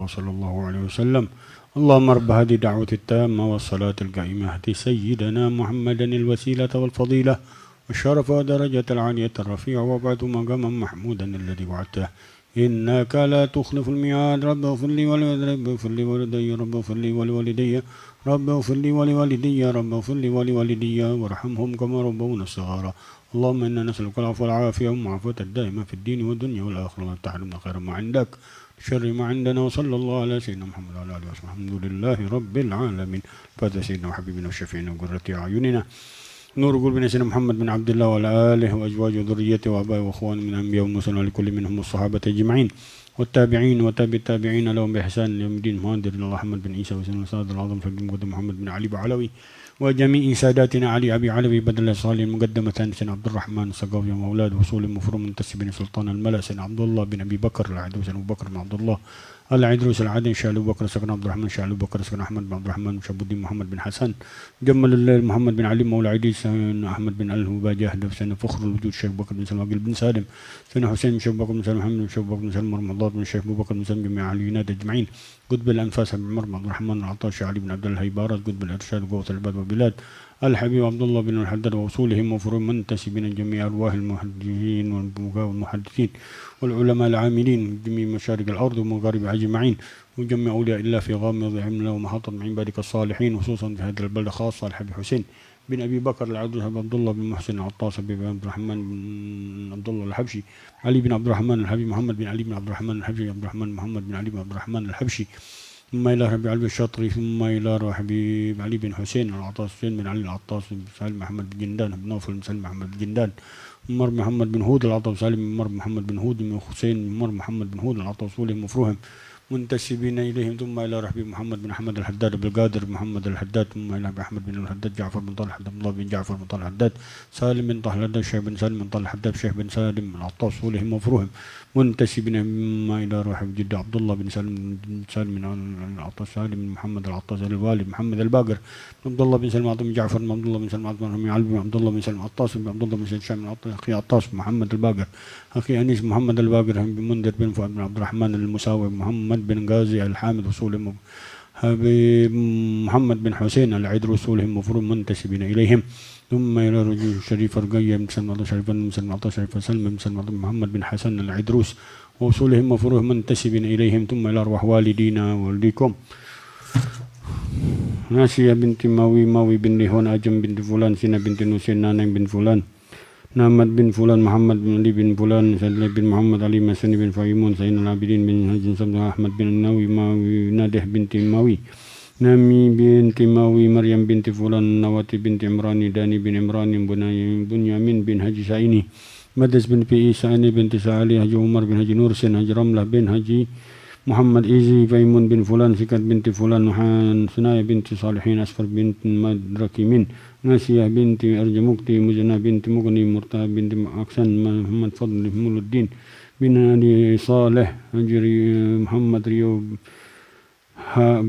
صلى الله عليه وسلم. اللهم رب هذه الدعوة التامة والصلاة القائمة اهد سيدنا محمدا الوسيلة والفضيلة والشرف ودرجة العالية الرفيعة وابعثه مقاما محمودا الذي وعدته إنك لا تخلف الميعاد. رب اغفر لي ولوالدي رب اغفر لي ولوالدي رب اغفر لي ولوالدي رب اغفر لي ولوالدي وارحمهم كما ربونا صغارا. اللهم إنا نسألك العفو والعافية والمعافاة الدائمة في الدين والدنيا والآخرة ولا تحرمنا خير ما عندك شر ما عندنا. وصلى الله على سيدنا محمد وعلى آله وصحبه الحمد لله رب العالمين. فاتح سيدنا وحبيبنا وشفيعنا وقرة أعيننا نور قلوبنا سيدنا محمد بن عبد الله وعلى آله وأزواجه وذريته وآبائه وأخوانه من الأنبياء والمرسلين ولكل منهم الصحابة أجمعين والتابعين وتابع التابعين لهم بإحسان يوم الدين. مهندر الله أحمد بن عيسى وسيدنا الأستاذ العظيم فقيه مقدم محمد بن علي بعلوي وجميع ساداتنا علي أبي علوي بدل الصالح مقدمة سيدنا عبد الرحمن السقاوي وأولاد وصول المفروم منتسب بن سلطان الملا سيدنا عبد الله بن أبي بكر العدوس أبو بكر بن عبد الله العدروس العادن شال أبو بكر سكن عبد الرحمن شال أبو بكر سكن أحمد بن عبد الرحمن شاب الدين محمد بن حسن جمل الليل محمد بن علي مولى عيدي سن أحمد بن الهبا جاهد سن فخر الوجود شيخ بكر بن سلمى بن سالم سن حسين شيخ بكر بن سلمى محمد بن شيخ بكر بن سلمى رمضان بن شيخ أبو بكر بن سلمى جميع عليونات أجمعين. قطب الأنفاس بن عمر بن عبد الرحمن العطاش علي بن عبد الله الهيبارات قطب الإرشاد قوة العباد والبلاد الحبيب عبد الله بن الحداد ووصولهم وفروع منتسبين جميع أرواح المحدثين والمحدثين والعلماء العاملين جميع مشارق الأرض ومغاربها أجمعين وجميع أولياء الله في غامض علمنا ومحطة من عبادك الصالحين خصوصا في هذه البلدة خاصة الحبيب حسين بن أبي بكر العدوس عبد الله بن محسن العطاس بن عبد الرحمن بن عبد الله الحبشي علي بن عبد الرحمن الحبيب محمد بن علي بن عبد الرحمن الحبشي عبد الرحمن محمد بن علي بن عبد الرحمن الحبشي ثم إلى ربيع علي الشاطري ثم إلى حبيب علي بن حسين العطاس حسين بن علي العطاس بن سالم محمد بن جندان بن نوفل بن سالم محمد بن جندان مر محمد بن هود العطاس سالم مر محمد بن هود بن حسين مر محمد بن هود العطاس ولهم مفروهم منتسبين إليهم ثم إلى رحبي محمد بن أحمد الحداد بن القادر محمد الحداد ثم إلى أحمد بن الحداد جعفر بن طلحة عبد الله بن جعفر بن طلحة الحداد سالم بن طلحة الحداد شيخ بن سالم بن طلحة الحداد شيخ بن سالم العطاس ولهم مفروهم منتسبين ثم إلى رحب جد عبد الله بن سالم من العطاس سالم بن محمد العطاس الوالد محمد الباقر عبد الله بن سالم بن جعفر بن عبد الله بن سالم بن علي بن عبد الله بن سالم العطاس بن عبد الله بن سالم أخي عطاس محمد الباقر أخي أنيس محمد الباقر بن منذر بن فؤاد بن عبد الرحمن المساوي محمد بن غازي الحامد وصولهم حبيب محمد بن حسين العيد رسولهم مفروض منتسبين إليهم ثم إلى رجل شريف رقية بن سلمى الله شريف بن سلمى الله شريف سلمى بن سلمى محمد بن حسن العدروس ووصولهم مفروض منتسبين إليهم ثم إلى أرواح والدينا ووالديكم ناسية بنت ماوي بن لهون أجم بنت فلان سينا بنت نوسين نانين بن فلان نامد بن فلان محمد بن علي بن فلان سيد بن محمد علي مسني بن فايمون سيدنا العابدين بن هجن سبن أحمد بن النووي ماوي ناده بنت ماوي نامي بنت ماوي مريم بنت فلان نواتي بنت عمراني داني بن عمران بنيامين بن هجي سعيني مدس بن بي سعيني بنت سعالي هجي عمر بن هجي نور سن هجي رملة بن هجي محمد إيزي فيمون بن فلان سكت بنت فلان نحان سنايا بنت صالحين أسفر بنت مدركي من ناسية بنت أرجمكتي مجنى بنت مغني مرتهى بنت أكسن محمد فضل مول الدين بن علي صالح هجري محمد ريو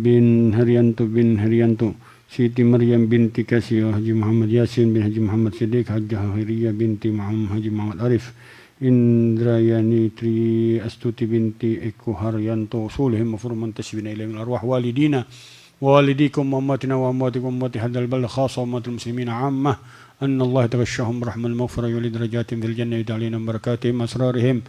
بن هريانتو سيدي مريم بنت كاسيو هجي محمد ياسين بن هجي محمد صديق حجة هيرية بنت محمد هجي محمد عارف إندراياني تري أستوتي بنتي إكو هريانتو وصولهم مفروض منتسبين إليهم الأرواح والدينا ووالديكم وأماتنا وأمواتكم وأموات هذا البلد خاصة وأموات المسلمين عامة أن الله يتغشاهم برحمة المغفرة يولي درجاتهم في الجنة يدعى علينا بركاتهم أسرارهم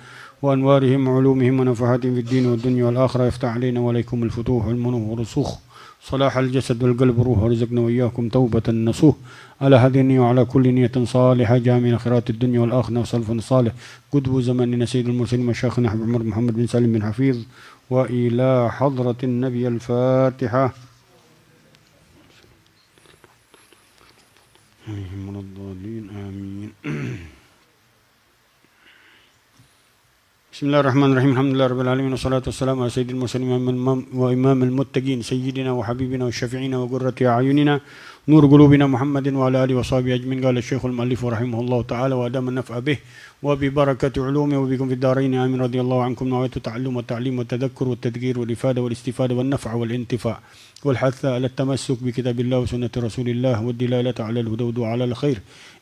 وأنوارهم وعلومهم ونفحاتهم في الدين والدنيا والآخرة يفتح علينا وعليكم الفتوح والمنوح والرسوخ صلاح الجسد والقلب والروح ورزقنا وإياكم توبة نصوح على هذه النية وعلى كل نية صالحة جامع خيرات الدنيا والآخرة وسلف صالح قدو زماننا سيد المرسلين مشايخنا حبيب عمر محمد بن سالم بن حفيظ وإلى حضرة النبي الفاتحة من الضالين آمين. بسم الله الرحمن الرحيم الحمد لله رب العالمين والصلاة والسلام على سيد المرسلين وإمام المتقين سيدنا وحبيبنا وشفيعنا وقرة أعيننا نور قلوبنا محمد وعلى آله وصحبه أجمعين. قال الشيخ المؤلف رحمه الله تعالى وأدام النفع به وببركة علومه وبكم في الدارين آمين. رضي الله عنكم. نويت التعلم والتعليم والتذكر والتذكير والإفادة والاستفادة والنفع والانتفاع والحث على التمسك بكتاب الله وسنة رسول الله والدلالة على الهدى وعلى الخير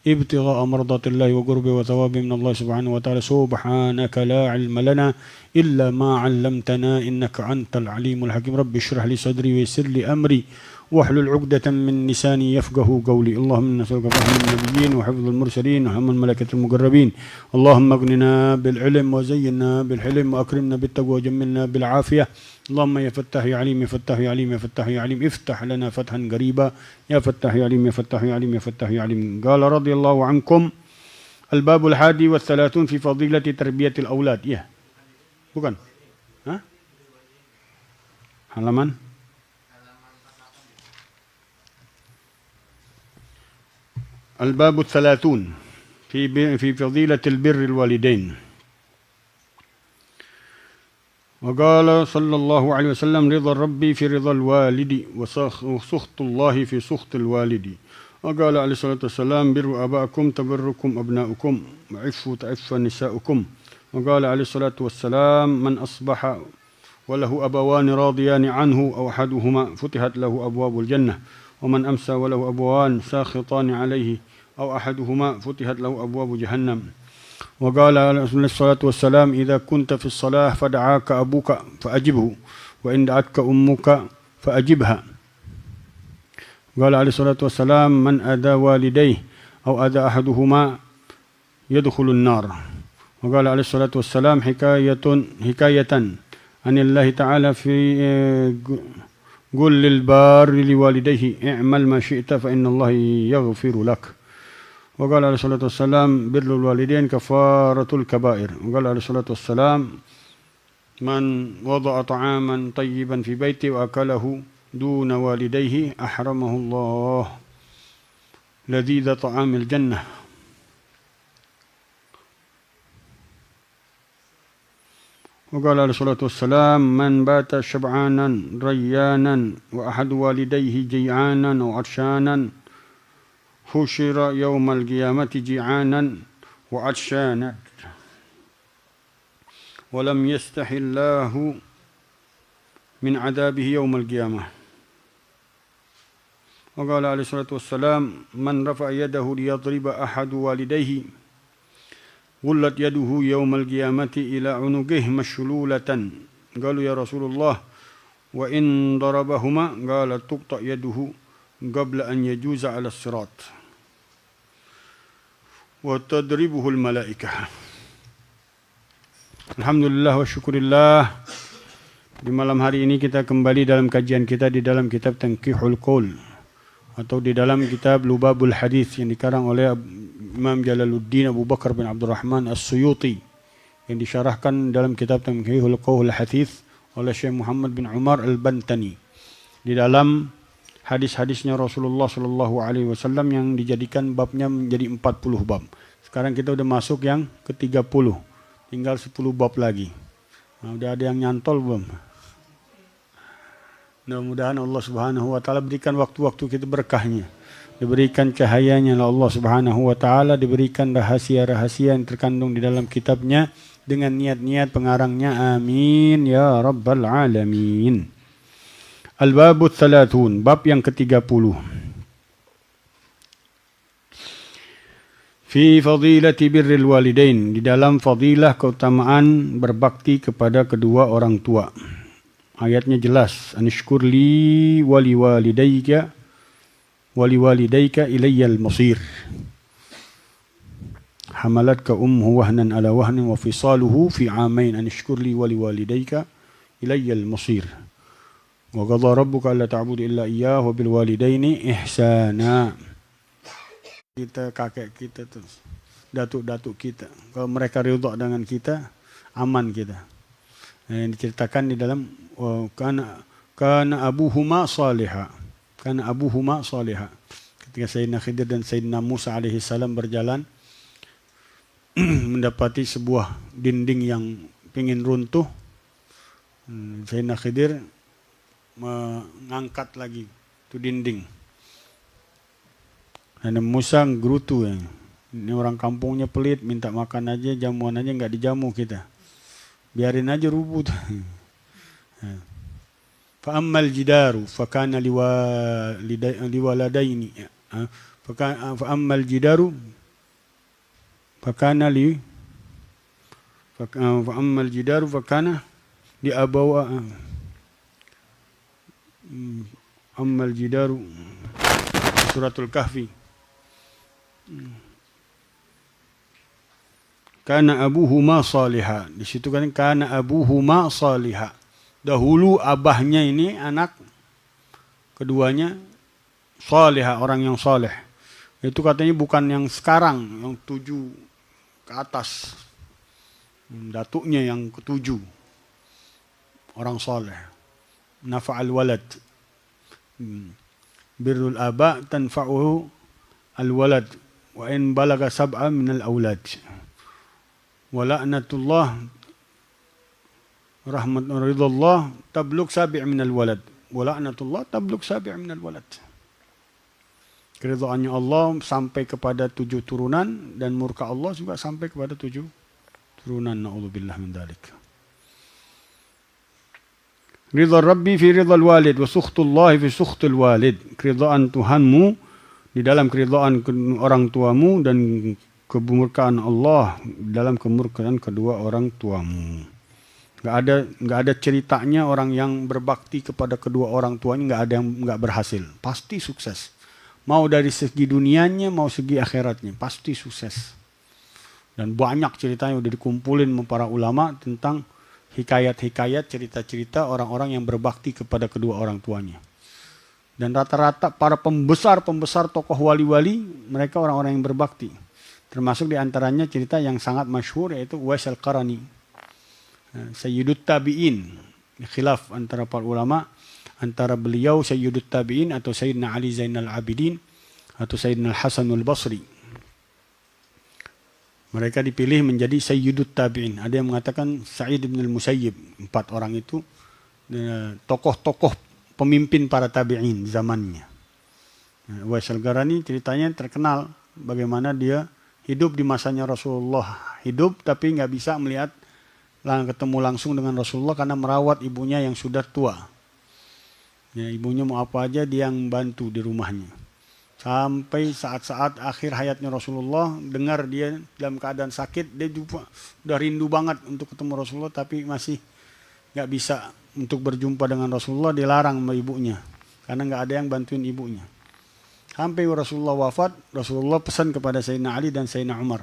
ابتغاء مرضات الله وقربه وثوابه من الله سبحانه وتعالى. سبحانك لا علم لنا إلا ما علمتنا إنك أنت العليم الحكيم. رب اشرح لي صدري ويسر لي أمري واحلل عقدة من لساني يفقه قولي. اللهم نسألك فهم النبيين وحفظ المرسلين وهم الملائكة المقربين. اللهم اغننا بالعلم وزينا بالحلم وأكرمنا بالتقوى وجملنا بالعافية. اللهم يا فتاح يا عليم يا فتاح يا عليم يا فتاح يا عليم افتح لنا فتحا قريبا يا فتاح يا عليم يا فتاح يا عليم يا فتاح يا عليم. قال رضي الله عنكم. الباب 31 في فضيلة تربية الأولاد. Ya, bukan? Hah? Halaman الباب 30 في فضيلة البر الوالدين. وقال صلى الله عليه وسلم رضا الرب في رضا الوالد وسخط الله في سخط الوالد. وقال عليه الصلاة والسلام بروا آباءكم تبركم أبناؤكم وعفوا تعف نساؤكم. وقال عليه الصلاة والسلام من أصبح وله أبوان راضيان عنه أو أحدهما فتحت له أبواب الجنة ومن أمسى وله أبوان ساخطان عليه أو أحدهما فتحت له أبواب جهنم. وقال عليه الصلاة والسلام إذا كنت في الصلاة فدعاك أبوك فأجبه وإن دعتك أمك فأجبها. قال عليه الصلاة والسلام من أذى والديه أو أذى أحدهما يدخل النار. وقال عليه الصلاة والسلام حكاية عن الله تعالى في قل للبار لوالديه اعمل ما شئت فإن الله يغفر لك. وقال عليه الصلاة والسلام بر الوالدين كفارة الكبائر. وقال عليه الصلاة والسلام من وضع طعاما طيبا في بيته وأكله دون والديه أحرمه الله لذيذ طعام الجنة. وقال عليه الصلاة والسلام من بات شبعانا ريانا وأحد والديه جيعانا أو عطشانا حشر يوم القيامة جيعانا وعطشانا ولم يستح الله من عذابه يوم القيامة. وقال عليه الصلاة والسلام من رفع يده ليضرب أحد والديه غلت يده يوم القيامة إلى عنقه مشلولة. قالوا يا رسول الله وإن ضربهما قال تقطع يده قبل أن يجوز على الصراط وتضربه الملائكة. Alhamdulillah wa syukurillah. Di malam hari ini kita kembali dalam kajian kita di dalam kitab Tanqihul Qaul atau di dalam kitab Lubabul Hadis yang dikarang oleh Imam Jalaluddin Abu Bakar bin Abdurrahman As-Suyuti yang disyarahkan dalam kitab Tanqihul Qaul Hadis oleh Syekh Muhammad bin Umar Al-Bantani. Di dalam hadis-hadisnya Rasulullah Shallallahu Alaihi Wasallam yang dijadikan babnya menjadi 40 bab. Sekarang kita udah masuk yang ke-30, tinggal 10 bab lagi. Nah, udah ada yang nyantol belum? Mudah-mudahan Allah Subhanahu Wa Taala berikan waktu-waktu kita berkahnya, diberikan cahayanya oleh Allah Subhanahu Wa Taala, diberikan rahasia-rahasia yang terkandung di dalam kitabnya dengan niat-niat pengarangnya. Amin ya Rabbal Alamin. Al-Babu 30, bab yang ke-30. Fi fadilati birril walidain, di dalam fadilah keutamaan berbakti kepada kedua orang tua. Ayatnya jelas, anishkurli wali walidayka ilayyal masir. Hamalatka ummuhu wahnan ala wahnin wa fisaluhu fi amain anishkurli wali walidayka ilayyal masir. Wa qadha rabbuka alla ta'budu illa iyyahu wa bil walidaini ihsana. Kita kakek kita tuh, datuk-datuk kita, kalau mereka ridha dengan kita, aman kita. Yang diceritakan di dalam kana abuhuma salihah. Kana abuhuma salihah. Ketika Sayyidina Khidir dan Sayyidina Musa alaihi salam berjalan mendapati sebuah dinding yang ingin runtuh, Sayyidina Khidir mengangkat lagi itu dinding. Dan Musa gerutu ya. Ini orang kampungnya pelit, minta makan aja, jamuan aja nggak dijamu kita. Biarin aja rubut. Fa ammal jidaru fa kana liwaladaini. Fa ammal jidaru fa kana li fa ammal jidaru fa kana li abawa ammal jidaru suratul kahfi. Kana abuhuma salihah. Di situ kan kana abuhuma salihah. Dahulu abahnya ini anak keduanya salihah, orang yang saleh. Itu katanya bukan yang sekarang, yang 7 ke atas. Datuknya yang ke-7. Orang saleh. Nafa'al walad. Birrul aba tanfa'uhu al-walad wa in balaga sab'a min al-awlad. Wa la'natullah rahmat ridallah tablug sabi' min al-walad. Wa la'natullah tablug sabi' min al-walad. Keridhaannya Allah sampai kepada 7 turunan dan murka Allah juga sampai kepada 7 turunan. Na'udzubillah min dzalik. Ridha Rabbi fi ridha al-walid wa sukhtullahi fi sukhtil walid. Keridhaan Tuhanmu di dalam keridhaan orang tuamu dan kemurkaan Allah dalam kemurkaan kedua orang tuamu. Nggak ada ceritanya orang yang berbakti kepada kedua orang tuanya nggak ada yang nggak berhasil. Pasti sukses. Mau dari segi dunianya, mau segi akhiratnya, pasti sukses. Dan banyak ceritanya udah dikumpulin sama para ulama tentang hikayat-hikayat, cerita-cerita orang-orang yang berbakti kepada kedua orang tuanya. Dan rata-rata para pembesar-pembesar tokoh wali-wali, mereka orang-orang yang berbakti. Termasuk diantaranya cerita yang sangat masyhur yaitu Uwais Al-Qarani. Sayyidut Tabi'in. Khilaf antara para ulama. Antara beliau Sayyidut Tabi'in atau Sayyidina Ali Zainal Abidin atau Sayyidina Al-Hasanul Basri. Mereka dipilih menjadi Sayyidut Tabi'in. Ada yang mengatakan Sa'id bin Al-Musayyib. 4 orang itu tokoh-tokoh pemimpin para tabi'in zamannya. Uwais Al-Qarani ceritanya terkenal bagaimana dia hidup di masanya Rasulullah. Hidup tapi nggak bisa melihat ketemu langsung dengan Rasulullah karena merawat ibunya yang sudah tua. Ya, ibunya mau apa aja dia yang bantu di rumahnya. Sampai saat-saat akhir hayatnya Rasulullah, dengar dia dalam keadaan sakit, dia juga udah rindu banget untuk ketemu Rasulullah, tapi masih nggak bisa untuk berjumpa dengan Rasulullah, dilarang sama ibunya. Karena nggak ada yang bantuin ibunya. Sampai Rasulullah wafat, Rasulullah pesan kepada Sayyidina Ali dan Sayyidina Umar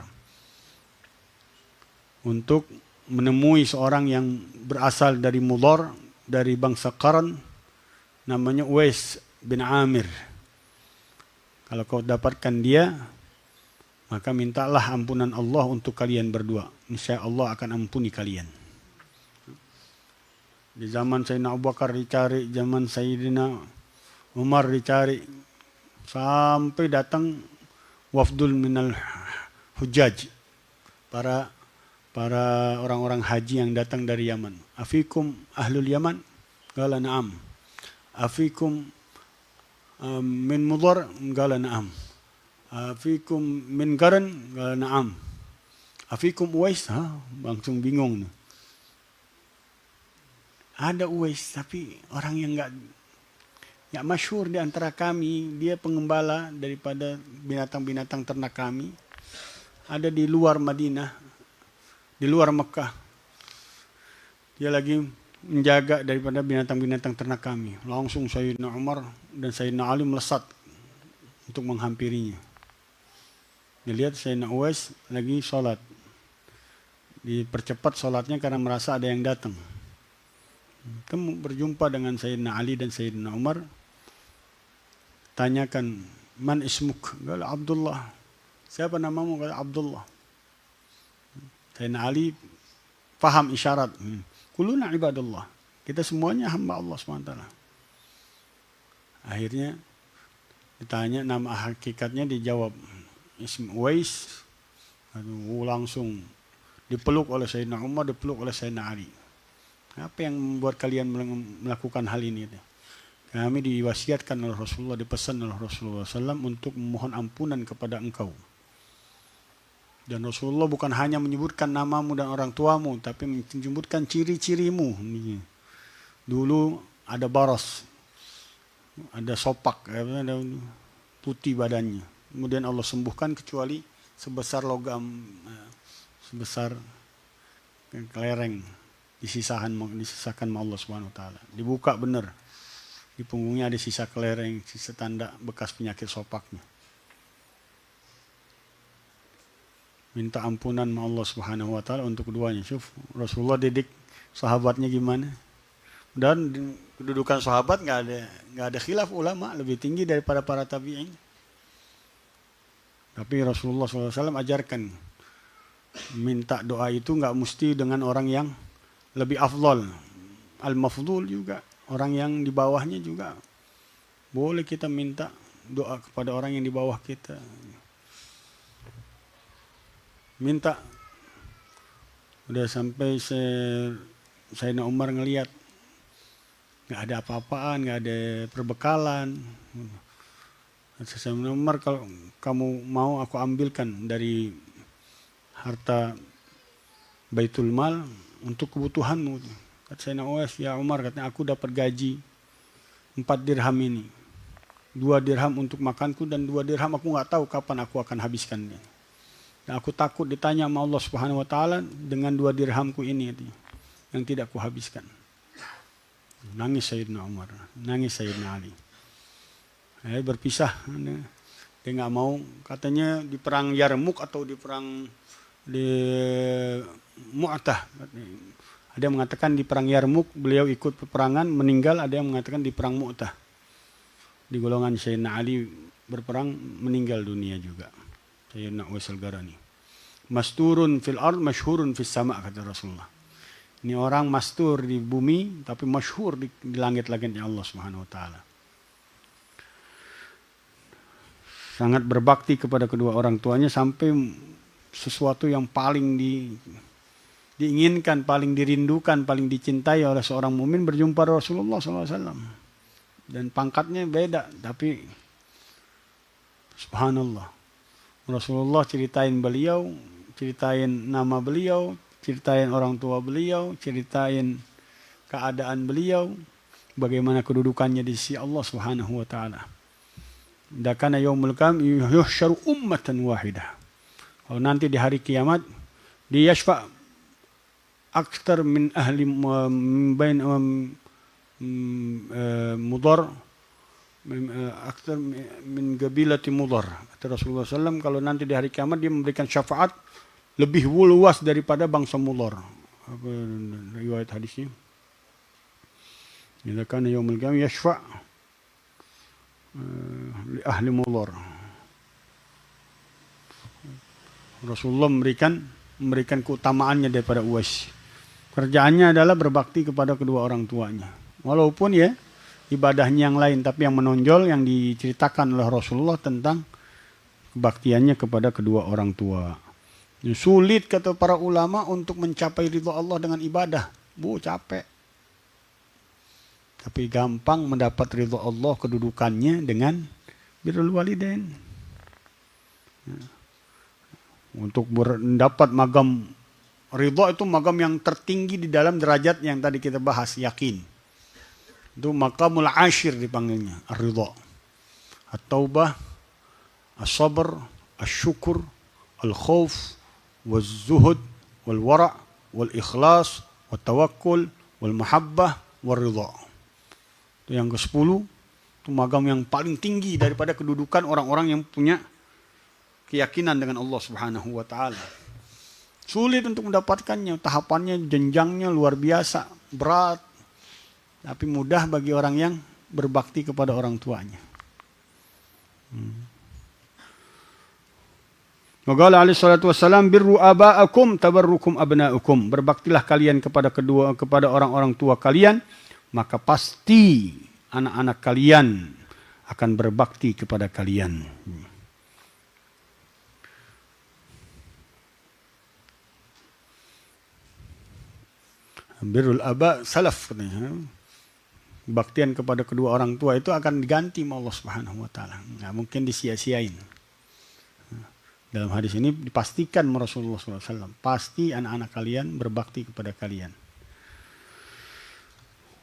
untuk menemui seorang yang berasal dari Mudhar, dari bangsa Qarn, namanya Uwais bin Amir. Kalau kau dapatkan dia, maka mintalah ampunan Allah untuk kalian berdua. Insya Allah akan ampuni kalian. Di zaman Sayyidina Abu Bakar dicari, zaman Sayyidina Umar dicari, sampai datang wafdul minal hujjaj, para orang-orang haji yang datang dari Yaman. Afikum ahlul Yaman? Qala na'am. Afikum min Mudhar? Qala na'am. Afikum min Qarn? Qala na'am. Afikum Uwais? Langsung bingung. Ada Uwais, tapi orang yang nggak masyhur di antara kami. Dia pengembala daripada binatang-binatang ternak kami. Ada di luar Madinah, di luar Mekah. Dia lagi menjaga daripada binatang-binatang ternak kami. Langsung Sayyidina Umar dan Sayyidina Ali melesat untuk menghampirinya. Dilihat Sayyidina Uwais lagi sholat. Dipercepat sholatnya karena merasa ada yang datang. Kamu berjumpa dengan Sayyidina Ali dan Sayyidina Umar. Tanyakan, man ismuk? Kata Abdullah. Siapa namamu? Kata Abdullah. Sayyidina Ali faham isyarat. Kuluna ibadallah. Kita semuanya hamba Allah SWT. Akhirnya ditanya nama hakikatnya, dijawab Ism Uwais. Langsung dipeluk oleh Sayyidina Umar, dipeluk oleh Sayyidina Ali. Apa yang membuat kalian melakukan hal ini? Kami diwasiatkan oleh Rasulullah, dipesan oleh Rasulullah SAW untuk memohon ampunan kepada engkau. Dan Rasulullah bukan hanya menyebutkan namamu dan orang tuamu, tapi menyebutkan ciri-cirimu. Dulu ada baros, ada sopak, ada putih badannya. Kemudian Allah sembuhkan kecuali sebesar logam, sebesar kelereng, disisakan Allah Subhanahu wa taala. Dibuka benar. Di punggungnya ada sisa kelereng, sisa tanda bekas penyakit sopaknya. Minta ampunan sama Allah Subhanahu wa taala untuk keduanya. Syuf, Rasulullah didik sahabatnya gimana? Dan kedudukan sahabat nggak ada khilaf ulama, lebih tinggi daripada para tabi'in. Tapi Rasulullah SAW ajarkan minta doa itu nggak mesti dengan orang yang lebih afdol, al-mafdul juga. Orang yang di bawahnya juga boleh kita minta doa kepada orang yang di bawah kita. Minta. Udah sampai Sayyidina Umar ngelihat nggak ada apa-apaan, nggak ada perbekalan. Sayyidina Umar, kalau kamu mau aku ambilkan dari harta Baitul Mal untuk kebutuhanmu. Kata Sayyidina Uwais, ya Umar, katanya aku dapat gaji 4 dirham ini. 2 dirham untuk makanku dan 2 dirham aku nggak tahu kapan aku akan habiskannya. Dan aku takut ditanya sama Allah Subhanahu wa taala dengan 2 dirhamku ini yang tidak aku habiskan. Nangis Sayyidina Umar, nangis Sayyidina Ali. Berpisah. Dia nggak mau, katanya di perang Yarmuk atau di perang di Mu'tah. Ada yang mengatakan di perang Yarmuk beliau ikut peperangan meninggal, ada yang mengatakan di perang Mu'tah. Di golongan Sayyidina Ali berperang meninggal dunia juga. Sayyidina Uwais al-Qarani. Masturun fil ard masyhurun fis sama' kata Rasulullah. Ini orang mastur di bumi tapi masyhur di langit-langitnya Allah Subhanahu wa taala. Sangat berbakti kepada kedua orang tuanya sampai sesuatu yang paling diinginkan, paling dirindukan, paling dicintai oleh seorang mukmin berjumpa Rasulullah SAW. Dan pangkatnya beda, tapi subhanallah. Rasulullah ceritain beliau, ceritain nama beliau, ceritain orang tua beliau, ceritain keadaan beliau, bagaimana kedudukannya di sisi Allah Subhanahu wa taala. Dakana yaumul qiyamah yuhsyaru ummatan wahidah. Kalau nanti di hari kiamat dia yashfa' akthar min ahli bain Mudar akthar min qabilati Mudar. Kata Rasulullah SAW, kalau nanti di hari kiamat dia memberikan syafaat lebih luas daripada bangsa Mudar. Apa riwayat hadisnya? Idza kana yaumul qiyamah yashfa' li ahli Mudar. Rasulullah memberikan keutamaannya daripada Uwais. Kerjaannya adalah berbakti kepada kedua orang tuanya. Walaupun ya ibadahnya yang lain, tapi yang menonjol yang diceritakan oleh Rasulullah tentang kebaktiannya kepada kedua orang tua. Sulit kata para ulama untuk mencapai ridha Allah dengan ibadah. Capek. Tapi gampang mendapat ridha Allah kedudukannya dengan birrul walidain. Untuk mendapat magam ridha itu magam yang tertinggi di dalam derajat yang tadi kita bahas, yakin. Itu maqamul ashir dipanggilnya, ar-ridha. At-taubah, as-sabr, asy-syukur, al-khauf, waz-zuhud, wal-wara', wal-ikhlas, wat-tawakkul, wal-mahabbah, war-ridha. Itu yang ke-10, itu magam yang paling tinggi daripada kedudukan orang-orang yang punya keyakinan dengan Allah Subhanahu wa taala. Sulit untuk mendapatkannya, tahapannya, jenjangnya luar biasa, berat. Tapi mudah bagi orang yang berbakti kepada orang tuanya. Waqala alaihi salatu wassalam birru aba'akum tabarrukum abna'ukum. Berbaktilah kalian kepada orang-orang tua kalian, maka pasti anak-anak kalian akan berbakti kepada kalian. Birrul aba salaf katanya. Baktian kepada kedua orang tua itu akan diganti sama Allah Subhanahu wa taala. Nggak mungkin disia-siain. Dalam hadis ini dipastikan Rasulullah SAW, pasti anak-anak kalian berbakti kepada kalian.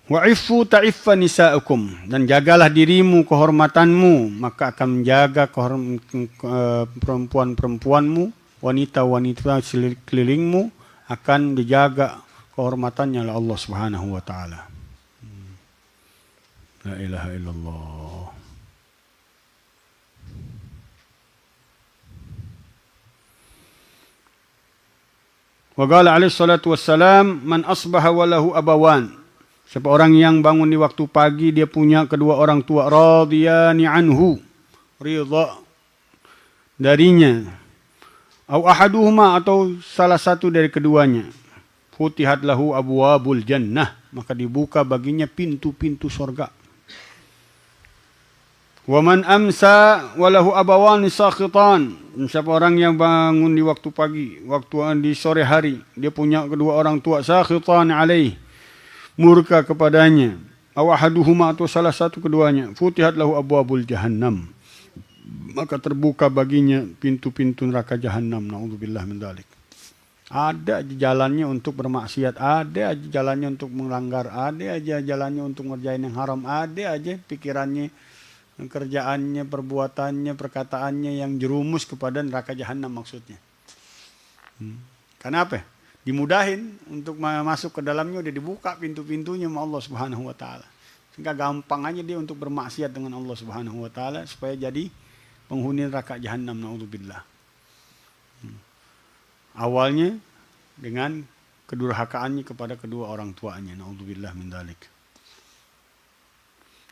Wa'iffu ta'iffa nisa'ukum, dan jagalah dirimu, kehormatanmu, maka akan menjaga perempuan-perempuanmu, wanita-wanita sekelilingmu akan dijaga kehormatannya oleh Allah Subhanahu wa taala. La ilaha illallah. Wa qala alaihi salatu wassalam, man asbaha wa lahu abawan. Siapa orang yang bangun di waktu pagi, dia punya kedua orang tua, radiyani anhu, ridha darinya. Au ahaduhuma, atau salah satu dari keduanya. Futihat lahu abwabul jannah, maka dibuka baginya pintu-pintu surga. Wa man amsa wa lahu abawani sakhitan. Siapa orang yang bangun di waktu pagi, waktu di sore hari, dia punya kedua orang tua, sakhitan alaih, murka kepadanya. Aw ahaduhuma, atau salah satu keduanya. Futihat lahu abwabul jahannam, maka terbuka baginya pintu-pintu neraka jahannam. Na'udzubillah min dzalik. Ada aja jalannya untuk bermaksiat, ada aja jalannya untuk melanggar, ada aja jalannya untuk ngerjain yang haram, ada aja pikirannya, kerjaannya, perbuatannya, perkataannya yang jerumus kepada neraka jahanam maksudnya. Karena apa? Dimudahin untuk masuk ke dalamnya, udah dibuka pintu-pintunya sama Allah Subhanahu wa taala. Sehingga gampang aja dia untuk bermaksiat dengan Allah Subhanahu wa taala supaya jadi penghuni neraka jahanam. Naudzubillah. Awalnya dengan kedurhakaannya kepada kedua orang tuanya. Naudzubillah min dzalik.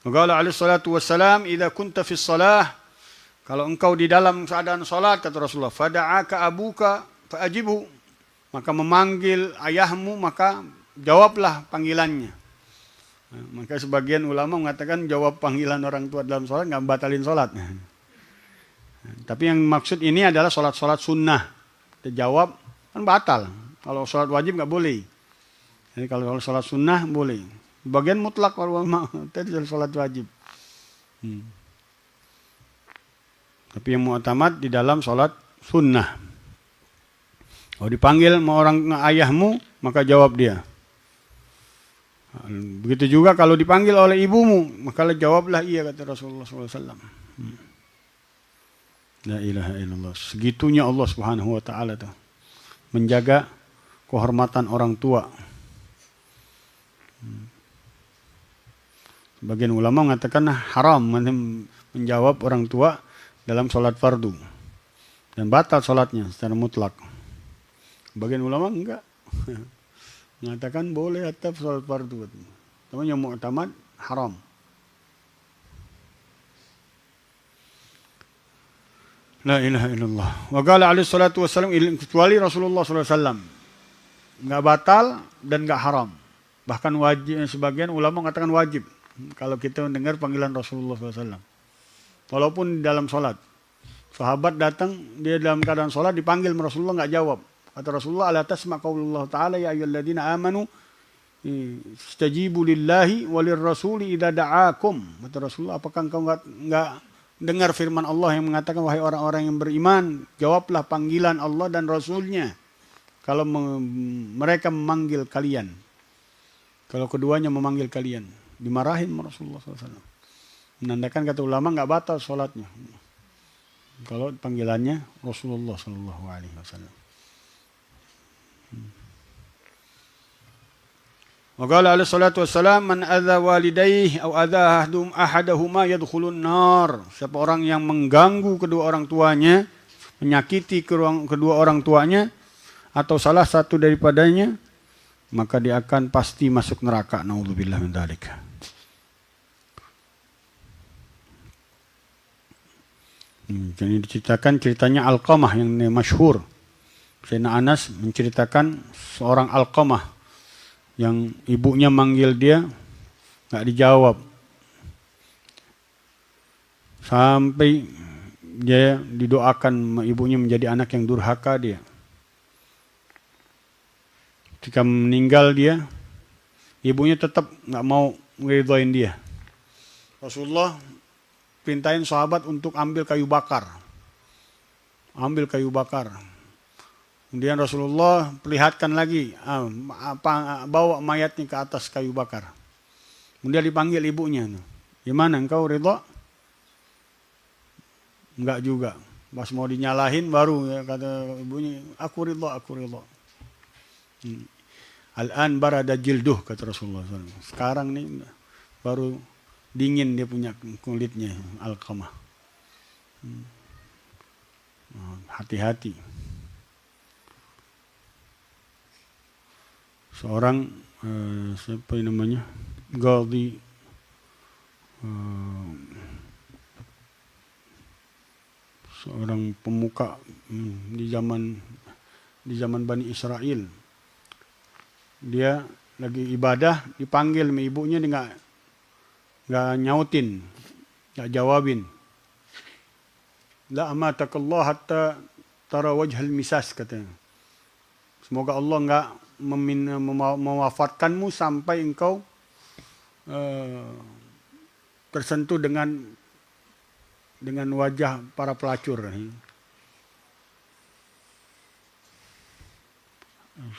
Qala alaihi salatu wassalam, idza kunta fi shalah, kalau engkau di dalam keadaan salat, kata Rasulullah, fada'aka abuka fa'ajibhu, maka memanggil ayahmu, maka jawablah panggilannya. Maka sebagian ulama mengatakan jawab panggilan orang tua dalam salat enggak batalin salat. Tapi yang maksud ini adalah salat-salat sunnah. Jawab kan batal. Kalau salat wajib enggak boleh. Jadi kalau salat sunnah boleh. Bagian mutlak kalau tadi salat wajib. Tapi yang mu'tamad di dalam salat sunnah. Kalau dipanggil sama orang ayahmu, maka jawab dia. Begitu juga kalau dipanggil oleh ibumu, maka jawablah iya, kata Rasulullah SAW. La ilaha illallah. Segitunya Allah Subhanahu wa taala tuh menjaga kehormatan orang tua. Sebagian ulama mengatakan haram menjawab orang tua dalam sholat fardu dan batal sholatnya secara mutlak. Sebagian ulama enggak, mengatakan boleh atau sholat fardu. Tapi yang mu'tamad haram. La ilaha illallah. Wa qala alaihi salatu wassalam, kecuali Rasulullah SAW, enggak batal dan enggak haram. Bahkan wajib, sebagian ulama mengatakan wajib. Kalau kita mendengar panggilan Rasulullah SAW, walaupun dalam sholat, sahabat datang dia dalam keadaan sholat dipanggil Rasulullah nggak jawab. Kata Rasulullah, ala tasma' qaulullah ta'ala ya ayyuhalladzina amanu istajibu lillahi walir rasuli idza da'akum. Kata Rasulullah, apakah engkau nggak dengar firman Allah yang mengatakan, wahai orang-orang yang beriman, jawablah panggilan Allah dan Rasulnya kalau mereka memanggil kalian. Kalau keduanya memanggil kalian. Dimarahin Rasulullah SAW. Menandakan, kata ulama, nggak batal sholatnya kalau panggilannya Rasulullah SAW. Wa qala alaihi salatu wassalam, man adza walidayhi aw adza ahadahuma yadkhulun nar. Siapa orang yang mengganggu kedua orang tuanya, menyakiti kedua orang tuanya atau salah satu daripadanya, maka dia akan pasti masuk neraka. Naudzubillah min dzalik. Jadi diceritakan ceritanya Alqamah yang masyhur. Sayyidina Anas menceritakan seorang Alqamah yang ibunya manggil dia nggak dijawab sampai dia didoakan ibunya menjadi anak yang durhaka dia. Ketika meninggal dia, ibunya tetap nggak mau ngeridhoin dia. Rasulullah perintahin sahabat untuk ambil kayu bakar. Kemudian Rasulullah perlihatkan lagi, bawa mayatnya ke atas kayu bakar. Kemudian dipanggil ibunya. Gimana engkau ridho? Enggak juga. Pas mau dinyalahin baru ya, kata ibunya, aku ridho. Al-an barada jilduh, kata Rasulullah SAW. Sekarang nih baru dingin dia punya kulitnya, Alqamah. Hati-hati. Seorang siapa namanya, Ghazali, seorang pemuka di zaman Bani Israel. Dia lagi ibadah, dipanggil sama ibunya, dia nggak nyautin, nggak jawabin. La amatakallah hatta tara wajhal misas, katanya. Semoga Allah nggak mewafatkanmu sampai engkau tersentuh dengan wajah para pelacur.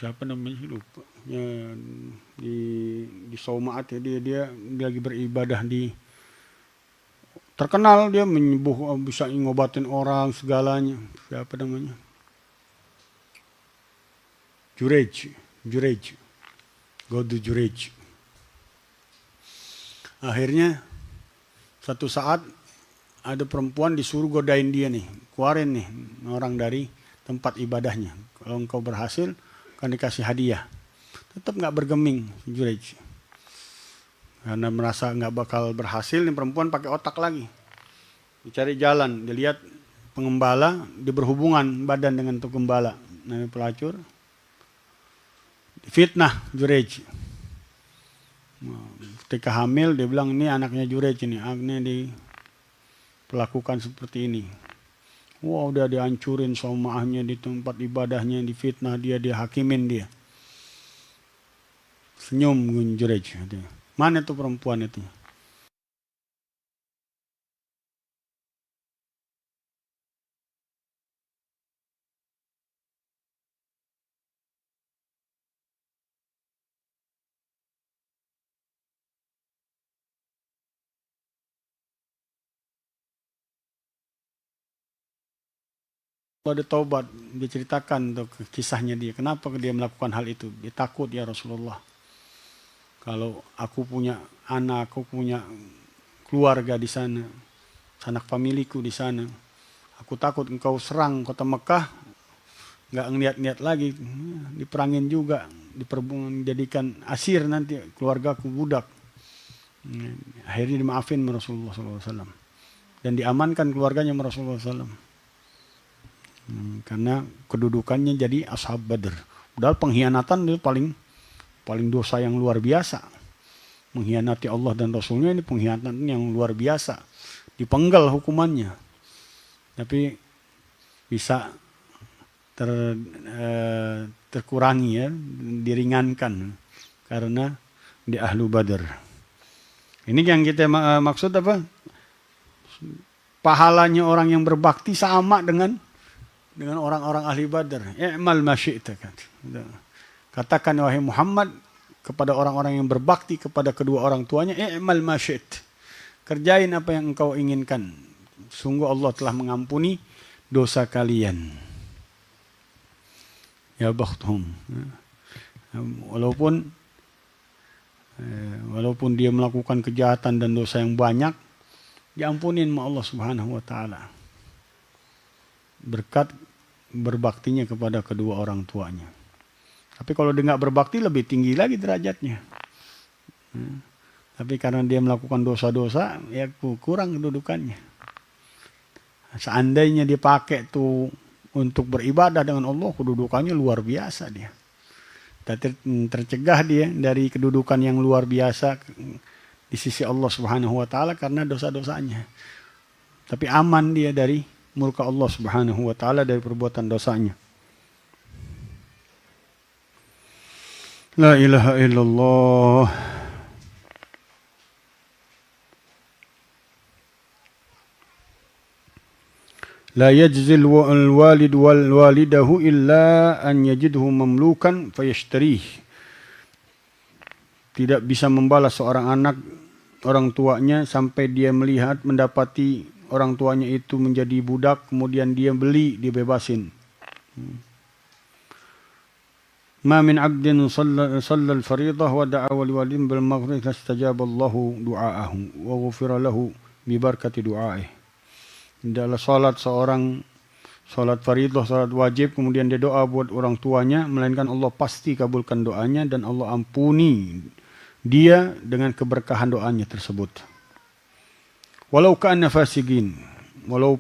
Siapa namanya, lupa. Ya, di Saumaat ya, dia lagi beribadah terkenal, dia menyembuh, bisa ngobatin orang segalanya. Siapa namanya? Jurej. Godu Jurej. Akhirnya satu saat ada perempuan disuruh godain dia nih, keluarin nih orang dari tempat ibadahnya. Kalau engkau berhasil, akan dikasih hadiah. Tetap nggak bergeming Jurej. Karena merasa nggak bakal berhasil, nih perempuan pakai otak lagi. Dicari jalan, dilihat pengembala, dia berhubungan badan dengan tuh gembala, namanya pelacur. Fitnah Jurej. Ketika hamil, dia bilang ini anaknya Jurej ini, anaknya diperlakukan seperti ini. Wah, udah dihancurin somaahnya di tempat ibadahnya, difitnah dia, dihakimin dia. Senyum Jurej. Mana tuh perempuan itu? Ada taubat, diceritakan tuh kisahnya dia. Kenapa dia melakukan hal itu? Dia takut, ya Rasulullah. Kalau aku punya anak, aku punya keluarga di sana, sanak familiku di sana, aku takut engkau serang kota Mekah, nggak ngeliat-ngeliat lagi, diperangin juga, dijadikan asir nanti keluargaku, budak. Akhirnya dimaafin Rasulullah SAW dan diamankan keluarganya Rasulullah SAW. Karena kedudukannya jadi ashab Badr. Padahal pengkhianatan itu paling dosa yang luar biasa. Mengkhianati Allah dan Rasulnya ini pengkhianatan yang luar biasa. Dipenggal hukumannya. Tapi bisa terkurangi ya, diringankan karena di ahlu Badr. Ini yang kita maksud apa? Pahalanya orang yang berbakti sama dengan orang-orang ahli Badar. I'mal ma syi'ta. Katakan wahai Muhammad kepada orang-orang yang berbakti kepada kedua orang tuanya, i'mal ma syi'ta. Kerjain apa yang engkau inginkan. Sungguh Allah telah mengampuni dosa kalian. Ya bakhthum. Walaupun dia melakukan kejahatan dan dosa yang banyak, diampunin sama Allah Subhanahu wa taala. Berkat berbaktinya kepada kedua orang tuanya. Tapi kalau dia nggak berbakti lebih tinggi lagi derajatnya. Tapi karena dia melakukan dosa-dosa, ya kurang kedudukannya. Seandainya dia pakai tuh untuk beribadah dengan Allah, kedudukannya luar biasa dia. Tercegah dia dari kedudukan yang luar biasa di sisi Allah Subhanahu wa taala karena dosa-dosanya. Tapi aman dia dari murka Allah Subhanahu wa taala, dari perbuatan dosanya. La ilaha illallah. La yajzil al-walid wal walidahu illa an yajidhu mamlukan fayashtarih. Tidak bisa membalas seorang anak orang tuanya sampai dia melihat mendapati orang tuanya itu menjadi budak, kemudian dia beli, dibebasin. Ma min 'abdin shalla al-fariidah wa da'a li walidin bil maghfirah fastajaba Allahu du'aahu wa ghufira lahu bi barakati du'aaih. Tidaklah salat fariidah, salat wajib, kemudian dia doa buat orang tuanya, melainkan Allah pasti kabulkan doanya dan Allah ampuni dia dengan keberkahan doanya tersebut. Walau kana fasiqin, walau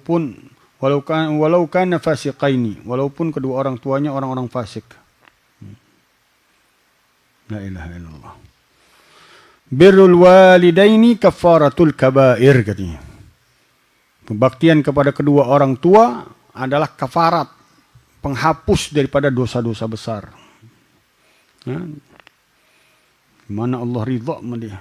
kana fasiqaini, walaupun kedua orang tuanya orang-orang fasik. La ilaha illallah. Birrul walidaini kafaratul kabair, katanya. Pembaktian kepada kedua orang tua adalah kafarat, penghapus daripada dosa-dosa besar. Mana Allah ridha sama dia.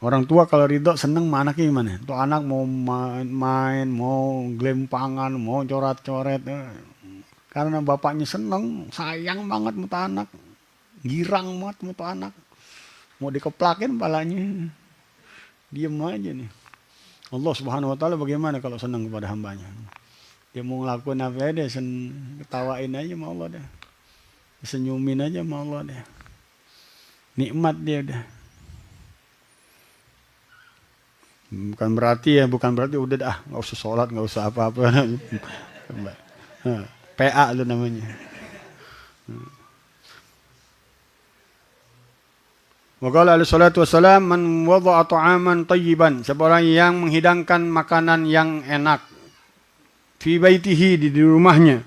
Orang tua kalau ridha seneng sama anaknya gimana? Tuh anak mau main, mau gelempangan, mau coret-coret. Karena bapaknya seneng, sayang banget sama anak. Girang banget sama anak. Mau dikeplakin palanya. Diam aja nih. Allah Subhanahu wa taala bagaimana kalau senang kepada hambanya? Dia mau ngelakuin apa aja, ketawain aja sama Allah deh. Senyumin aja sama Allah deh. Nikmat dia udah. Bukan berarti udah dah, nggak usah sholat, nggak usah apa-apa. PA itu namanya. Waqala alaihi salatu wassalam, man wada'a ta'aman tayyiban, seorang yang menghidangkan makanan yang enak fi baitihi, di rumahnya,